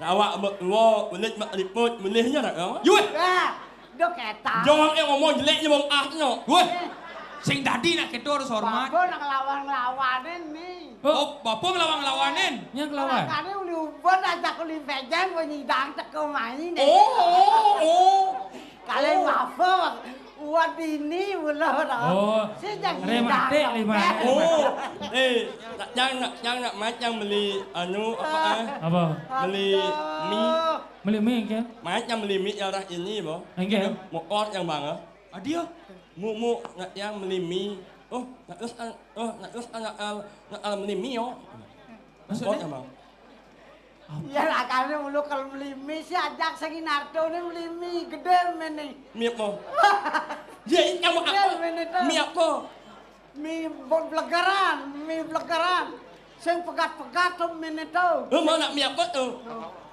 Awak wo menit mak liput menihnya nak apa? Yuh. Dok eta. Jangan ngomong jeleknya wong ahnya. Wah. Sing dadi nak ketua harus hormat. Bapak nak lawan-lawanin nih. Oh, bapak ngelawan-ngelawanin. Nya kelawan. Makanya uli ubon ajak uli pejan penyidang teko main deh. Oh. Kalian maaf, uat ini ulah Oh, si jangan remate lima. Oh. Jangan macam beli anu apa Apa? beli mie. Beli mie kan? Macam beli mie arah ini, Bo. Enggak. Mau or yang bangga. Adio. Mu nak yang beli mie. Nak beli mie yo. Maksudnya yang bang. Ya lah kalian ulu kalau beli mie si ajak segi narto nih beli mie gede meni. Mie apa? Ya, yang mau apa? Mie apa? Mie blegeran. Sing pegat-pegat tuh meni tuh. Mau nak mie apa tuh?